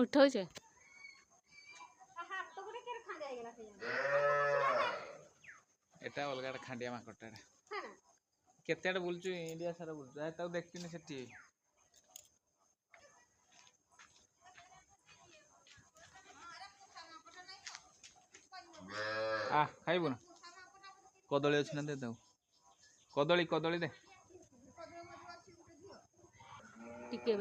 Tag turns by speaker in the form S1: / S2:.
S1: उठाऊचे एटा अलग खांडिया माकटा केते बुलचु इंडिया सारा बुलचु देखती सेठी आ खाइबु ना कदली अच्छी ना दे कदली कदली दे टिके